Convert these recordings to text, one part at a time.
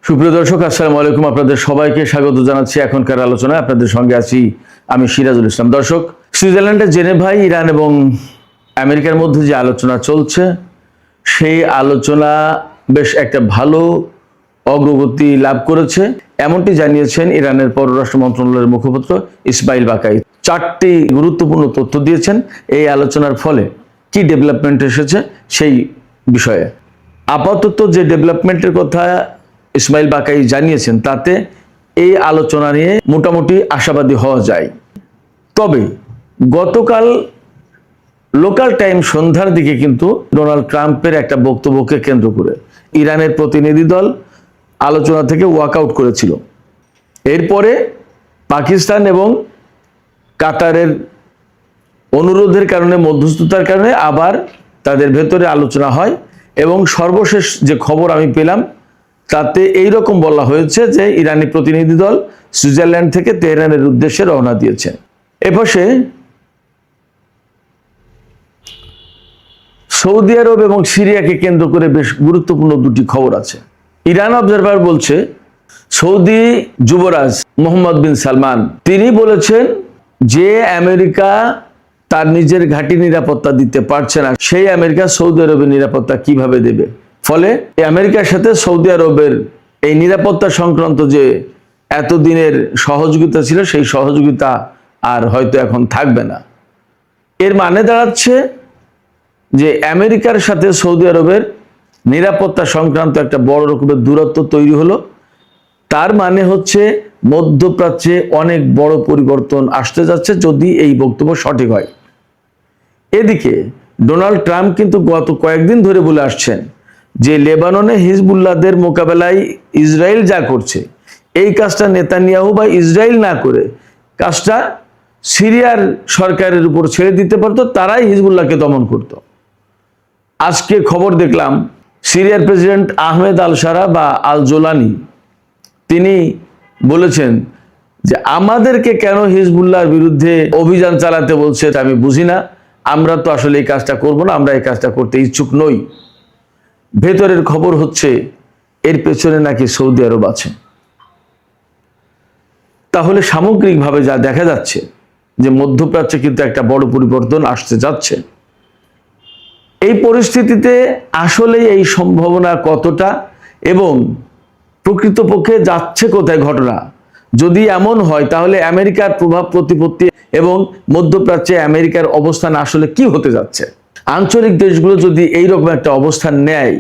সুপ্রিয় দর্শক, আসসালামু আলাইকুম। আপনাদের সবাইকে স্বাগত জানাচ্ছি এখনকার আলোচনায়। আপনাদের সঙ্গে আছি আমি সিরাজুল ইসলাম। দর্শক, সুইজারল্যান্ডের জেনেভায় ইরান এবং আমেরিকার মধ্যে যে আলোচনা চলছে, সেই আলোচনা বেশ একটা ভালো অগ্রগতি লাভ করেছে, এমনটি জানিয়েছেন ইরানের পররাষ্ট্র মন্ত্রণালয়ের মুখপাত্র ইসমাইল বাকাই। 4টি গুরুত্বপূর্ণ তথ্য দিয়েছেন এই আলোচনার ফলে কি ডেভেলপমেন্ট এসেছে সেই বিষয়ে। আপাতত যে ডেভেলপমেন্টের কথা ইসমাইল বাকাই জানিয়েছেন, তাতে এই আলোচনা নিয়ে মোটামুটি আশাবাদী হওয়া যায়। তবে গতকাল লোকাল টাইম সন্ধ্যার দিকে কিন্তু ডোনাল্ড ট্রাম্পের একটা বক্তব্যকে কেন্দ্র করে ইরানের প্রতিনিধি দল আলোচনা থেকে ওয়াকআউট করেছিল। এরপরে পাকিস্তান এবং কাতারের অনুরোধের কারণে, মধ্যস্থতার কারণে আবার তাদের ভেতরে আলোচনা হয় এবং সর্বশেষ যে খবর আমি পেলাম তাতে এই রকম বলা হয়েছে যে ইরানি প্রতিনিধি দল সুইজারল্যান্ড থেকে তেহরানের উদ্দেশ্যে রওনা দিয়েছে। এপাশে সৌদি আরব এবং সিরিয়াকে কেন্দ্র করে বেশ গুরুত্বপূর্ণ দুটি খবর আছে। ইরান অবজারভার বলছে, সৌদি যুবরাজ মোহাম্মদ বিন সালমান তিনি বলেছেন যে আমেরিকা তার নিজের ঘাঁটি নিরাপত্তা দিতে পারছে না, সেই আমেরিকা সৌদি আরবের নিরাপত্তা কিভাবে দেবে। ফলে আমেরিকার সাথে সৌদি আরবের এই নিরাপত্তা সংক্রান্ত যে এতদিনের সহযোগিতা ছিল, সেই সহযোগিতা আর হয়তো এখন থাকবে না। এর মানে দাঁড়াচ্ছে যে আমেরিকার সাথে সৌদি আরবের নিরাপত্তা সংক্রান্ত একটা বড় রকমের দূরত্ব তৈরি হলো। তার মানে হচ্ছে মধ্যপ্রাচ্যে অনেক বড় পরিবর্তন আসতে যাচ্ছে যদি এই বক্তব্য সঠিক হয়। এদিকে ডোনাল্ড ট্রাম্প কিন্তু গত কয়েকদিন ধরে বলে আসছেন যে লেবাননে হিজবুল্লাহদের মোকাবেলায় ইসরায়েল যা করছে, এই কাজটা নেতানিয়াহু বা ইসরায়েল না করে কাজটা সিরিয়ার সরকারের উপর ছেড়ে দিতে পারতো, তারাই হিজবুল্লাহকে দমন করত। আজকে খবর দেখলাম সিরিয়ার প্রেসিডেন্ট আহমেদ আল সারা বা আল জোলানি তিনি বলেছেন যে আমাদেরকে কেন হিজবুল্লাহর বিরুদ্ধে অভিযান চালাতে বলছে আমি বুঝি না, আমরা তো আসলে এই কাজটা করব না, আমরা এই কাজটা করতে ইচ্ছুক নই। ভেতরের খবর হচ্ছে এর পেছনে নাকি সৌদি আরব আছে। তাহলে সামগ্রিকভাবে যা দেখা যাচ্ছে যে মধ্যপ্রাচ্যে কিন্তু একটা বড় পরিবর্তন আসতে যাচ্ছে। এই পরিস্থিতিতে আসলে এই সম্ভাবনা কতটা এবং প্রকৃতপক্ষে যাচ্ছে কোথায় ঘটনা, যদি এমন হয় তাহলে আমেরিকার প্রভাব প্রতিপত্তি এবং মধ্যপ্রাচ্যে আমেরিকার অবস্থান আসলে কি হতে যাচ্ছে। আঞ্চলিক দেশগুলো যদি এইরকম একটা অবস্থান নেয়,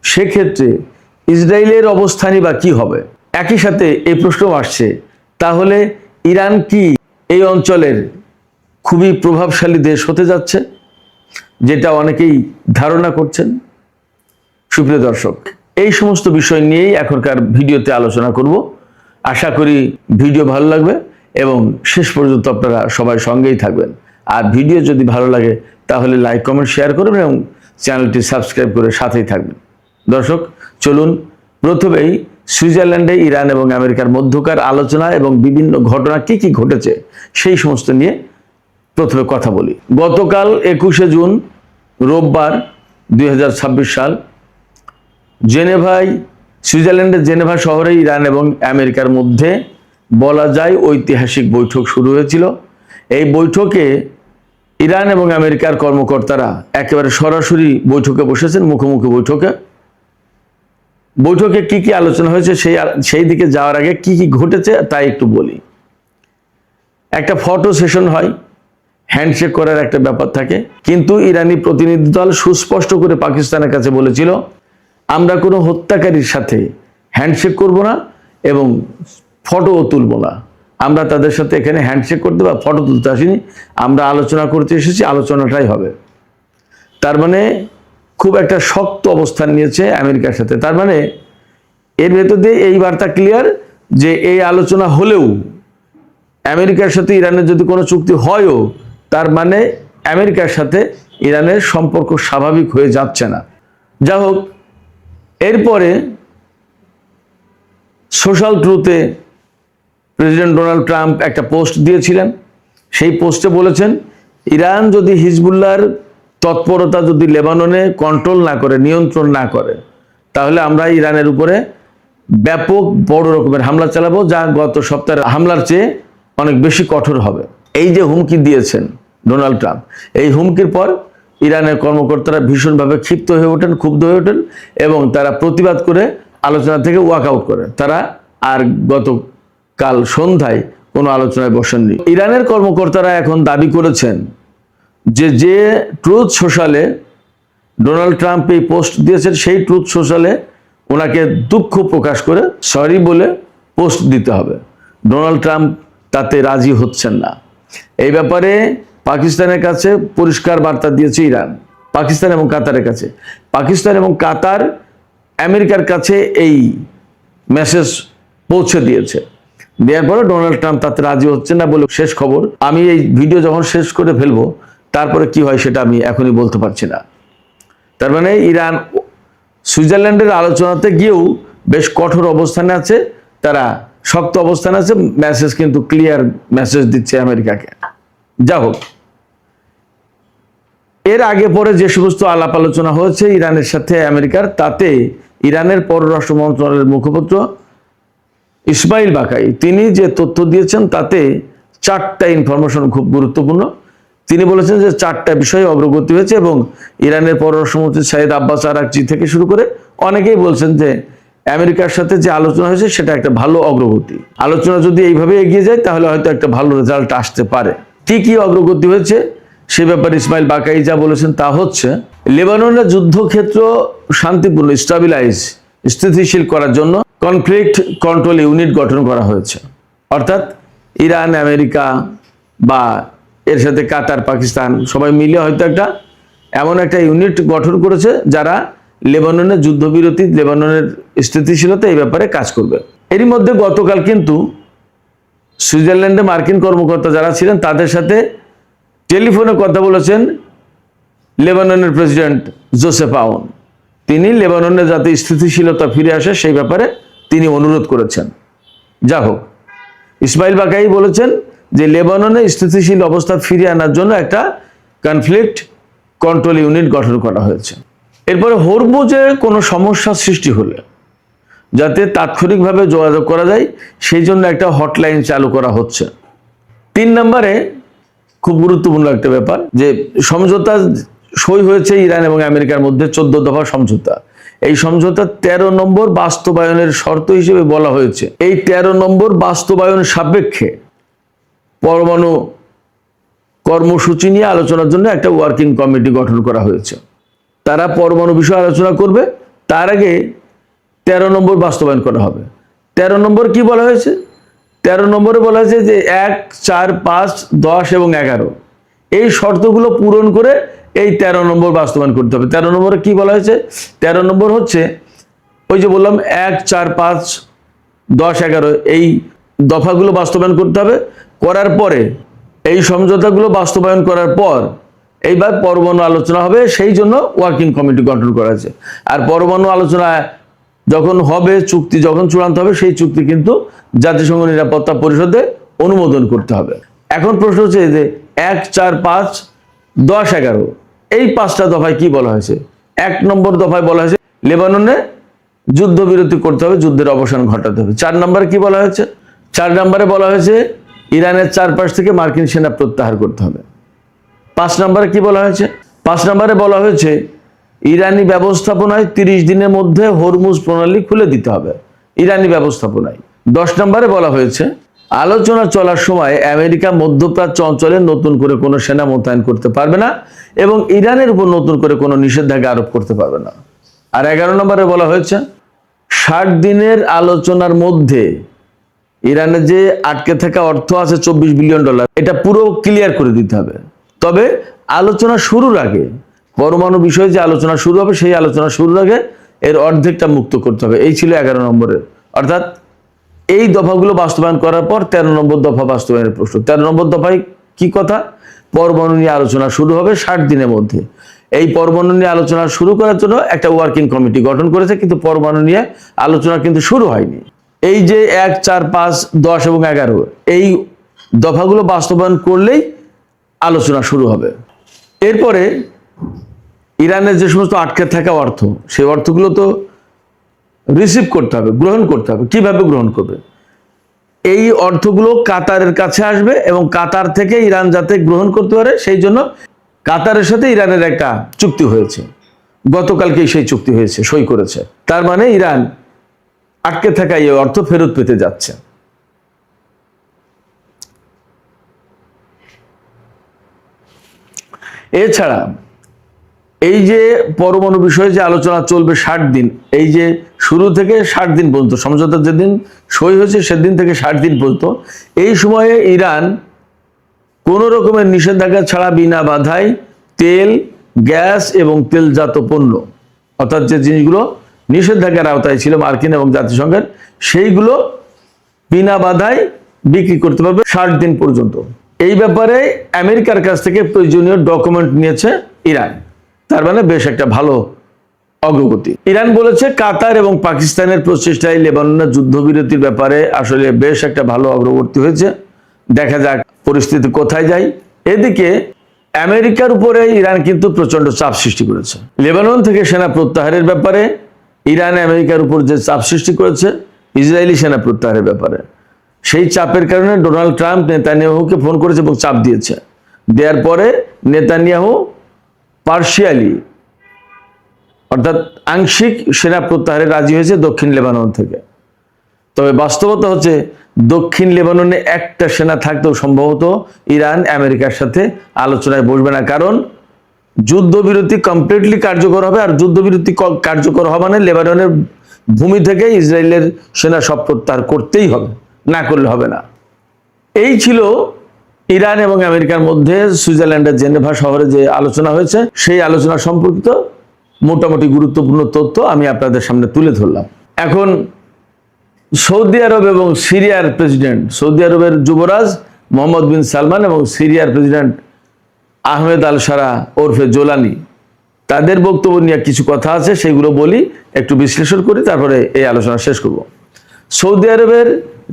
সেক্ষেত্রে ইসরায়েলের অবস্থানই বা কি হবে। একই সাথে এই প্রশ্ন আসছে, তাহলে ইরান কি এই অঞ্চলের খুবই প্রভাবশালী দেশ হতে যাচ্ছে, যেটা অনেকেই ধারণা করছেন। সুপ্রিয় দর্শক, এই সমস্ত বিষয় নিয়েই এখনকার ভিডিওতে আলোচনা করব। আশা করি ভিডিও ভালো লাগবে এবং শেষ পর্যন্ত আপনারা সবাই সঙ্গেই থাকবেন। আর ভিডিও যদি ভালো লাগে তাহলে লাইক, কমেন্ট, শেয়ার করবেন এবং চ্যানেলটি সাবস্ক্রাইব করে সাথেই থাকবেন। দর্শক, চলুন প্রথমেই সুইজারল্যান্ডে ইরান এবং আমেরিকার মধ্যকার আলোচনা এবং বিভিন্ন ঘটনা কি কি ঘটেছে সেই সমস্ত নিয়ে প্রথমে কথা বলি। গতকাল 21শে জুন রোববার 2026 সাল জেনেভায়, সুইজারল্যান্ডের জেনেভা শহরে ইরান এবং আমেরিকার মধ্যে বলা যায় ঐতিহাসিক বৈঠক শুরু হয়েছিল। এই বৈঠকে ইরান এবং আমেরিকার কর্মকর্তারা একেবারে সরাসরি বৈঠকে বসেছেন, মুখোমুখি বৈঠকে। বৈঠকে কি কি আলোচনা হয়েছে সেই দিকে যাওয়ার আগে কি কি ঘটেছে তাই একটু বলি। একটা ফটো সেশন হয়, হ্যান্ডশেক করার একটা ব্যাপার থাকে, কিন্তু ইরানি প্রতিনিধি দল সুস্পষ্ট করে পাকিস্তানের কাছে বলেছিল, আমরা কোনো হত্যাকারীর সাথে হ্যান্ডশেক করব না এবং ফটোও তুলব না। আমরা তাদের সাথে এখানে হ্যান্ডশেক করতে বা ফটো তুলতে আসিনি, আমরা আলোচনা করতে এসেছি, আলোচনাটাই হবে। তার মানে খুব একটা শক্ত অবস্থান নিয়েছে আমেরিকার সাথে। তার মানে এর ভেতর দিয়ে এই বার্তা ক্লিয়ার যে এই আলোচনা হলেও আমেরিকার সাথে ইরানের যদি কোনো চুক্তি হয়ও, তার মানে আমেরিকার সাথে ইরানের সম্পর্ক স্বাভাবিক হয়ে যাচ্ছে না। যা হোক, এরপরে সোশ্যাল ট্রুথে প্রেসিডেন্ট ডোনাল্ড ট্রাম্প একটা পোস্ট দিয়েছিলেন। সেই পোস্টে বলেছেন, ইরান যদি হিজবুল্লাহর তৎপরতা যদি লেবাননে কন্ট্রোল না করে, নিয়ন্ত্রণ না করে, তাহলে আমরা ইরানের উপরে ব্যাপক বড় রকমের হামলা চালাবো, যা গত সপ্তাহের হামলার চেয়ে অনেক বেশি কঠোর হবে। এই যে হুমকি দিয়েছেন ডোনাল্ড ট্রাম্প, এই হুমকির পর ইরানের কর্মকর্তারা ভীষণভাবে ক্ষিপ্ত হয়ে ওঠেন, ক্ষুব্ধ হয়ে ওঠেন এবং তারা প্রতিবাদ করে আলোচনা থেকে ওয়াক আউট করে। তারা আর গতকাল সন্ধ্যায় কোনো আলোচনায় বসেননি। ইরানের কর্মকর্তারা এখন দাবি করেছেন যে ট্রুথ সোশ্যালে ডোনাল্ড ট্রাম্প এই পোস্ট দিয়েছেন, সেই ট্রুথ সোশ্যালে ওনাকে দুঃখ প্রকাশ করে সরি বলে পোস্ট দিতে হবে। ডোনাল্ড ট্রাম্প তাতে রাজি হচ্ছেন না। এই ব্যাপারে পাকিস্তানের কাছে পরিষ্কার বার্তা দিয়েছে ইরান, পাকিস্তান এবং কাতারের কাছে। পাকিস্তান এবং কাতার আমেরিকার কাছে এই মেসেজ পৌঁছে দিয়েছে। দেওয়ার পরে ডোনাল্ড ট্রাম্প তাতে রাজি হচ্ছেন না বলে শেষ খবর। আমি এই ভিডিও যখন শেষ করে ফেলবো তারপরে কি হয় সেটা আমি এখনই বলতে পারছি না। তার মানে ইরান সুইজারল্যান্ডের আলোচনাতে গিয়েও বেশ কঠোর অবস্থানে আছে, তারা শক্ত অবস্থানে আছে। মেসেজ কিন্তু ক্লিয়ার মেসেজ দিচ্ছে আমেরিকাকে। যা হোক, এর আগে পরে যে সমস্ত আলাপ আলোচনা হয়েছে ইরানের সাথে আমেরিকার, তাতে ইরানের পররাষ্ট্র মন্ত্রণালয়ের মুখপাত্র ইসমাইল বাকাই তিনি যে তথ্য দিয়েছেন তাতে 4টা ইনফরমেশন খুব গুরুত্বপূর্ণ। তিনি বলেছেন যে 4টা বিষয়ে অগ্রগতি হয়েছে এবং ইরানের পররাষ্ট্রমন্ত্রী সাইদ আব্বাস আরাকচি থেকে শুরু করে অনেকেই বলছেন যে আমেরিকার সাথে যে আলোচনা হয়েছে সেটা একটা ভালো অগ্রগতি। আলোচনা যদি এইভাবে এগিয়ে যায় তাহলে হয়তো একটা ভালো রেজাল্ট আসতে পারে। কি কি অগ্রগতি হয়েছে সে ব্যাপারে ইসমাইল বাকাই যা বলেছেন তা হচ্ছে, লেবাননের যুদ্ধক্ষেত্র শান্তিপূর্ণ স্থিতিশীল করার জন্য কনফ্লিক্ট কন্ট্রোল ইউনিট গঠন করা হয়েছে। অর্থাৎ ইরান, আমেরিকা বা এর সাথে কাতার, পাকিস্তান সবাই মিলে হয়তো এমন একটা ইউনিট গঠন করেছে যারা লেবাননের যুদ্ধবিরতি, লেবাননের স্থিতিশীলতা এই ব্যাপারে কাজ করবে। এরই মধ্যে গতকাল কিন্তু সুইজারল্যান্ডে মার্কিন কর্মকর্তা যারা ছিলেন তাদের সাথে টেলিফোনে কথা বলেছেন লেবাননের প্রেসিডেন্ট জোসেফ আউন। তিনি লেবাননে যাতে স্থিতিশীলতা ফিরে আসে সেই ব্যাপারে তিনি অনুরোধ করেছেন। যা হোক, ইসমাইল বাকাই বলেছেন যে লেবাননে স্থিতিশীল অবস্থা ফিরিয়ে আনার জন্য একটা কনফ্লিক্ট কন্ট্রোল ইউনিট গঠন করা হয়েছে। এরপরে হরমুজে কোনো সমস্যা সৃষ্টি হলে যাতে তাৎক্ষণিকভাবে যোগাযোগ করা যায় সেই জন্য একটা হটলাইন চালু করা হচ্ছে। 3 নম্বরে খুব গুরুত্বপূর্ণ একটা ব্যাপার, যে সমঝোতা সই হয়েছে ইরান এবং আমেরিকার মধ্যে 14 দফা সমঝোতা। এই সমঝোতা 13 নম্বর বাস্তবায়নের শর্ত হিসেবে বলা হয়েছে এই 13 নম্বর বাস্তবায়ন সাপেক্ষে পরমাণু কর্মসূচি নিয়ে আলোচনার জন্য একটা ওয়ার্কিং কমিটি গঠন করা হয়েছে। তারা পরমাণু বিষয়ে আলোচনা করবে, তার আগে 13 নম্বর বাস্তবায়ন করা হবে। 13 নম্বর কি বলা হয়েছে? 13 নম্বরে বলা হয়েছে যে 1, 4, 5, 10 এবং 11 এই শর্তগুলো পূরণ করে এই 13 নম্বর বাস্তবায়ন করতে হবে। 13 নম্বরে কি বলা হয়েছে? 13 নম্বর হচ্ছে ওই যে বললাম 1, 4, 5, 10, 11 এই দফাগুলো বাস্তবায়ন করতে হবে। করার পরে এই সমঝোতাগুলো বাস্তবায়ন করার পর এইবার পরমাণু আলোচনা হবে, সেই জন্য ওয়ার্কিং কমিটি গঠন করা হয়েছে। আর পরমাণু আলোচনা যখন হবে, চুক্তি যখন চূড়ান্ত হবে, সেই চুক্তি কিন্তু জাতিসংঘ নিরাপত্তা পরিষদে অনুমোদন করতে হবে। এখন প্রশ্ন হচ্ছে যে 1, 4, 5, 10, 11 এই 5টা দফায় কি বলা হয়েছে? 1 নম্বর দফায় বলা হয়েছে লেবাননে যুদ্ধবিরতি করতে হবে, যুদ্ধের অবসান ঘটাতে হবে। 4 নম্বরে কি বলা হয়েছে? 4 নম্বরে বলা হয়েছে ইরানের চারপাশ থেকে মার্কিন সেনা প্রত্যাহার করতে হবে। 5 নম্বরে কি বলা হয়েছে? 5 নম্বরে বলা হয়েছে ইরানি ব্যবস্থাপনায় 30 দিনের মধ্যে হরমুজ প্রণালী খুলে দিতে হবে, ইরানি ব্যবস্থাপনায়। 10 নম্বরে বলা হয়েছে আলোচনা চলার সময় আমেরিকা মধ্যপ্রাচ্য অঞ্চলে নতুন করে কোনো সেনা মোতায়েন করতে পারবে না এবং ইরানের উপর নতুন করে কোনো নিষেধাজ্ঞা আরোপ করতে পারবে না। আর 11 নম্বরে বলা হয়েছে 60 দিনের আলোচনার মধ্যে ইরানের যে আটকে থাকা অর্থ আছে $24 বিলিয়ন, এটা পুরো ক্লিয়ার করে দিতে হবে। তবে আলোচনা শুরুর আগে, পরমাণু বিষয়ে যে আলোচনা শুরু হবে সেই আলোচনা শুরুর আগে এর অর্ধেকটা মুক্ত করতে হবে। এই ছিল 11 নম্বরের। অর্থাৎ এই দফাগুলো বাস্তবায়ন করার পর 13 নম্বর দফা বাস্তবায়নের প্রশ্ন। 13 নম্বর দফায় কি কথা? পরমাণু নিয়ে আলোচনা শুরু হবে 60 দিনের মধ্যে। এই পরমাণু নিয়ে আলোচনা শুরু করার জন্য একটা ওয়ার্কিং কমিটি গঠন করেছে, কিন্তু পরমাণু নিয়ে আলোচনা কিন্তু শুরু হয়নি। এই যে 1, 4, 5, 10 এবং 11 এই দফাগুলো বাস্তবায়ন করলেই আলোচনা শুরু হবে। এরপরে ইরানের যে সমস্ত আটকে থাকা অর্থ, সেই অর্থগুলো তো রিসিভ করতে হবে, গ্রহণ করতে হবে। কিভাবে গ্রহণ করবে? এই অর্থগুলো কাতারের কাছে আসবে এবং কাতার থেকে ইরান যাতে গ্রহণ করতে পারে সেই জন্য কাতারের সাথে ইরানের একটা চুক্তি হয়েছে, গতকালকেই সেই চুক্তি হয়েছে, সই করেছে। তার মানে ইরান আটকে থাকা এই অর্থ ফেরত পেতে যাচ্ছে। এছাড়া এই যে পরমাণু বিষয়ে যে আলোচনা চলবে 60 দিন, এই যে শুরু থেকে 60 দিন পর্যন্ত, সমঝোতা যেদিন সই হয়েছে সেদিন থেকে 60 দিন পর্যন্ত, এই সময়ে ইরান কোনো রকমের নিষেধাজ্ঞা ছাড়া বিনা বাধায় তেল, গ্যাস এবং তেলজাত পণ্য, অর্থাৎ যে জিনিসগুলো নিষেধাজ্ঞার আওতায় ছিল মার্কিন এবং জাতিসংঘের, সেইগুলো বিনা বাধায় বিক্রি করতে পারবে 60 দিন পর্যন্ত। এই ব্যাপারে আমেরিকার কাছ থেকে প্রয়োজনীয় ডকুমেন্ট নিয়েছে ইরান। তার মানে বেশ একটা ভালো অগ্রগতি। ইরান বলেছে কাতার এবং পাকিস্তানের প্রচেষ্টায় লেবাননের যুদ্ধবিরতির ব্যাপারে আসলে বেশ একটা ভালো অগ্রগতি হয়েছে। দেখা যাক পরিস্থিতি কোথায় যায়। এদিকে আমেরিকার উপরে ইরান কিন্তু প্রচন্ড চাপ সৃষ্টি করেছে। লেবানন থেকে সেনা প্রত্যাহারের ব্যাপারে ইরান আমেরিকার উপর যে চাপ সৃষ্টি করেছে ইসরায়েলি সেনা প্রত্যাহারের ব্যাপারে, সেই চাপের কারণে ডোনাল্ড ট্রাম্প নেতানিয়াহুকে ফোন করেছে এবং চাপ দিয়েছে। দেওয়ার পরে নেতানিয়াহু পার্শিয়ালি অর্থাৎ আংশিক সেনা প্রত্যাহারে রাজি হয়েছে দক্ষিণ লেবানন থেকে। তবে বাস্তবতা হচ্ছে দক্ষিণ লেবাননে একটা সেনা থাকতেও সম্ভবত ইরান আমেরিকার সাথে আলোচনায় বসবে না, কারণ যুদ্ধবিরতি কমপ্লিটলি কার্যকর হবে। আর যুদ্ধবিরতি কার্যকর হওয়া মানে লেবাননের ভূমি থেকে ইসরায়েলের সেনা সব প্রত্যাহার করতেই হবে, না করলে হবে না। এই ছিল ইরান এবং আমেরিকার মধ্যে সুইজারল্যান্ডের জেনেভা শহরে যে আলোচনা হয়েছে, সেই আলোচনা সম্পর্কিত মোটামুটি গুরুত্বপূর্ণ তথ্য আমি আপনাদের সামনে তুলে ধরলাম। এখন সৌদি আরব এবং সিরিয়ার প্রেসিডেন্ট, সৌদি আরবের যুবরাজ মোহাম্মদ বিন সালমান এবং সিরিয়ার প্রেসিডেন্ট আহমেদ আল সারা ওরফে জোলানি, তাদের বক্তব্য নিয়ে কিছু কথা আছে, সেগুলো বলি, একটু বিশ্লেষণ করি, তারপরে এই আলোচনা শেষ করব। সৌদি আরবের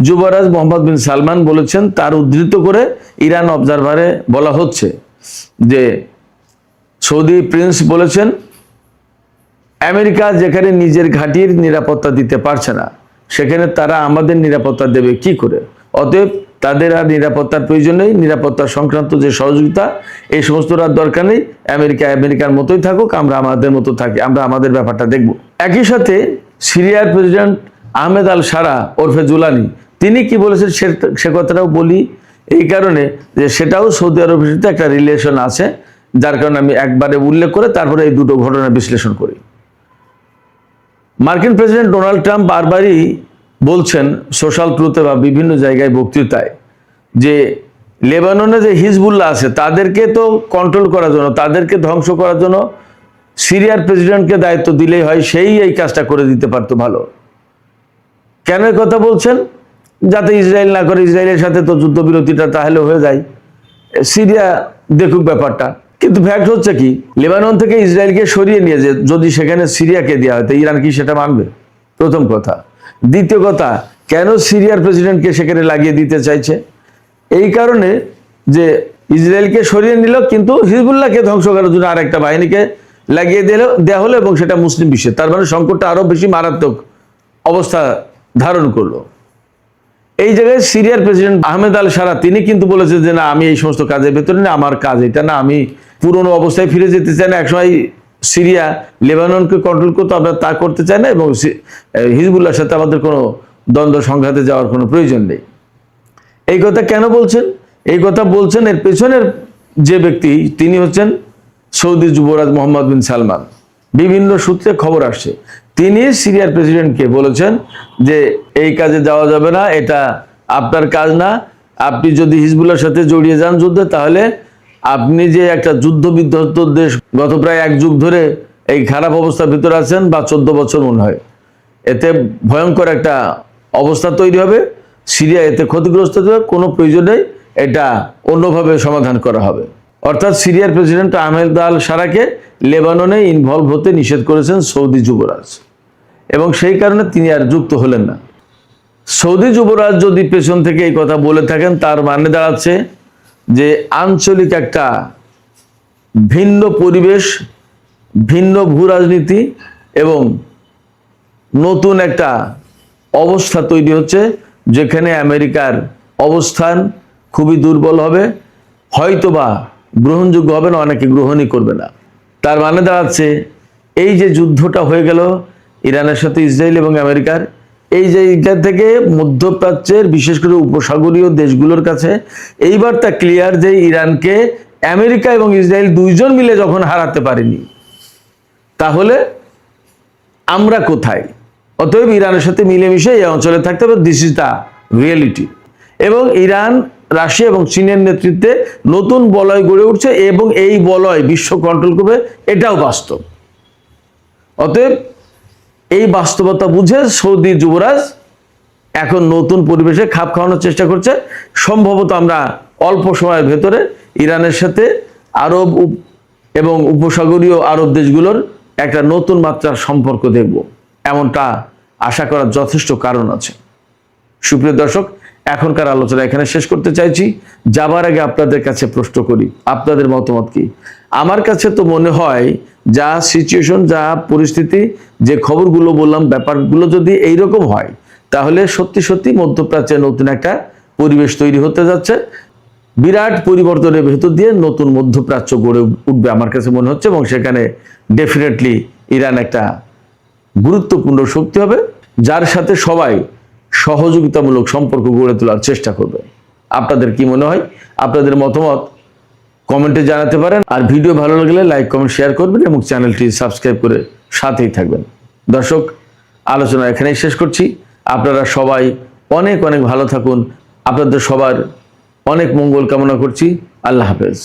যুবরাজ মোহাম্মদ বিন সালমান বলেছেন, তার উদ্ধৃত করে ইরান অবজারভারে বলা হচ্ছে যে সৌদি প্রিন্স বলেছেন, আমেরিকা যেখানে নিজের ঘাঁটির নিরাপত্তা দিতে পারছে না সেখানে তারা আমাদের নিরাপত্তা দেবে কি করে? অতএব তাদের আর নিরাপত্তার প্রয়োজন নেই। নিরাপত্তা সংক্রান্ত যে সহযোগিতা, এই সমস্ত দরকার নেই। আমেরিকা আমেরিকার মতোই থাকুক, আমরা আমাদের মতো থাকি, আমরা আমাদের ব্যাপারটা দেখব। একই সাথে সিরিয়ার প্রেসিডেন্ট আহমেদ আল সারা ওরফে জুলানি, তিনি কি বলেছেন সে কথাটাও বলি, এই কারণে যে সেটাও সৌদি আরবের সাথে একটা রিলেশন আছে, যার কারণে আমি একবারে উল্লেখ করে তারপরে এই দুটো ঘটনা বিশ্লেষণ করি। মার্কিন প্রেসিডেন্ট ডোনাল্ড ট্রাম্প বারবারই বলছেন সোশ্যাল ট্রুথে বা বিভিন্ন জায়গায় বক্তৃতায় যে লেবাননে যে হিজবুল্লাহ আছে তাদেরকে তো কন্ট্রোল করার জন্য, তাদেরকে ধ্বংস করার জন্য সিরিয়ার প্রেসিডেন্টকে দায়িত্ব দিলেই হয়, সেই এই কাজটা করে দিতে পারতো ভালো। কেন কথা বলছেন? যাতে ইসরায়েল না করে, ইসরায়েলের সাথে তো যুদ্ধবিরতিটা তাহলে হয়ে যায়, সিরিয়া দেখুক ব্যাপারটা। কিন্তু ফ্যাক্ট হচ্ছে কি, লেবানন থেকে ইসরায়েলকে সরিয়ে নিয়ে যে যদি সেখানে সিরিয়াকে দেওয়া হয়, তো ইরান কি সেটা মানবে? প্রথম কথা। দ্বিতীয় কথা, কেন সিরিয়ার প্রেসিডেন্টকে সেখানে লাগিয়ে দিতে চাইছে? এই কারণে ইসরায়েলকে সরিয়ে নিল, কিন্তু হিজবুল্লাহকে ধ্বংস করার জন্য আর একটা বাহিনীকে লাগিয়ে দেওয়া হলো, এবং সেটা মুসলিম বিশ্বে। তার মানে সংকটটা আরো বেশি মারাত্মক অবস্থা ধারণ করলো। এই জায়গায় সিরিয়ার প্রেসিডেন্ট আহমেদ আল সারা তিনি কিন্তু বলেছেন যে না, আমি এই সমস্ত কাজের ভেতরে না, আমার কাজ এটা না, আমি পুরনো অবস্থায় ফিরে যেতে চাই না। একসময় সিরিয়া লেবাননকে কন্ট্রোল করতো, আমরা তা করতে চাই না, এবং হিজবুল্লাহর সাথে আমাদের কোনো দ্বন্দ্ব সংঘাতে যাওয়ার কোনো প্রয়োজন নেই। এই কথা কেন বলছেন? এই কথা বলছেন এর পেছনের যে ব্যক্তি, তিনি হচ্ছেন সৌদি যুবরাজ মোহাম্মদ বিন সালমান। বিভিন্ন সূত্রে খবর আসছে, তিনি সিরিয়ার প্রেসিডেন্টকে বলেছেন যে এই কাজে যাওয়া যাবে না, এটা আপনার কাজ না। আপনি যদি হিজবুল্লাহর সাথে জড়িয়ে যান যুদ্ধে, তাহলে আপনি যে একটা যুদ্ধ বিধ্বস্ত দেশ, গত প্রায় 1 যুগ ধরে এই খারাপ অবস্থার ভিতরে আছেন, বা 14 বছর মনে হয়, এতে ভয়ঙ্কর একটা অবস্থা তৈরি হবে, সিরিয়া এতে ক্ষতিগ্রস্ত হবে, কোনো প্রয়োজন নেই, এটা অন্যভাবে সমাধান করা হবে। অর্থাৎ সিরিয়ার প্রেসিডেন্ট আহমেদ আল সারাকে লেবাননে ইনভলভ হতে নিষেধ করেছেন সৌদি যুবরাজ, এবং সেই কারণে তিনি আর যুক্ত হলেন না। সৌদি যুবরাজ যদি পেছন থেকে এই কথা বলে থাকেন, তার মানে দাঁড়াচ্ছে যে আঞ্চলিক একটা ভিন্ন পরিবেশ, ভিন্ন ভূ রাজনীতি এবং নতুন একটা অবস্থা তৈরি হচ্ছে, যেখানে আমেরিকার অবস্থান খুবই দুর্বল হবে, হয়তোবা গ্রহণযোগ্য হবে না, অনেকে গ্রহণই করবে না। তার মানে দাঁড়াচ্ছে এই যে যুদ্ধটা হয়ে গেল ইরানের সাথে ইসরায়েল এবং আমেরিকার, এই জায়গা থেকে মধ্যপ্রাচ্যের বিশেষ করে উপসাগরীয় দেশগুলোর কাছে এইবার তা ক্লিয়ার যে ইরানকে আমেরিকা এবং ইসরায়েল দুইজন মিলে যখন হারাতে পারেনি, তাহলে আমরা কোথায়? অতএব ইরানের সাথে মিলেমিশে এই অঞ্চলে থাকতে হবে। This is the reality. এবং ইরান, রাশিয়া এবং চীনের নেতৃত্বে নতুন বলয় গড়ে উঠছে এবং এই বলয় বিশ্ব কন্ট্রোল করবে, এটাও বাস্তব। অতএব এই বাস্তবতা বুঝে সৌদি যুবরাজ এখন নতুন পরিবেশে খাপ খাওয়ানোর চেষ্টা করছে। সম্ভবত আমরা অল্প সময়ের ভেতরে ইরানের সাথে আরব এবং উপসাগরীয় আরব দেশগুলোর একটা নতুন মাত্রার সম্পর্ক দেখব, এমনটা আশা করার যথেষ্ট কারণ আছে। সুপ্রিয় দর্শক, এখনকার আলোচনা এখানে শেষ করতে চাইছি। যাবার আগে আপনাদের কাছে প্রশ্ন করি, আপনাদের মতামত কি? আমার কাছে তো মনে হয় যা সিচুয়েশন, যা পরিস্থিতি, যে খবরগুলো বললাম, ব্যাপারগুলো যদি এইরকম হয়, তাহলে সত্যি সত্যি মধ্যপ্রাচ্যে নতুন একটা পরিবেশ তৈরি হতে যাচ্ছে। বিরাট পরিবর্তনের ভেতর দিয়ে নতুন মধ্যপ্রাচ্য গড়ে উঠবে আমার কাছে মনে হচ্ছে, এবং সেখানে ডেফিনেটলি ইরান একটা গুরুত্বপূর্ণ শক্তি হবে, যার সাথে সবাই সহযোগিতামূলক সম্পর্ক গড়ে তোলার চেষ্টা করবে। আপনাদের কি মনে হয়? আপনাদের মতামত কমেন্টে জানাতে পারেন। আর ভিডিও ভালো লাগলে লাইক, কমেন্ট, শেয়ার করবেন এবং চ্যানেলটি সাবস্ক্রাইব করে সাথেই থাকবেন। দর্শক, আলোচনা এখানেই শেষ করছি। আপনারা সবাই অনেক অনেক ভালো থাকুন। আপনাদের সবার অনেক মঙ্গল কামনা করছি। আল্লাহ হাফেজ।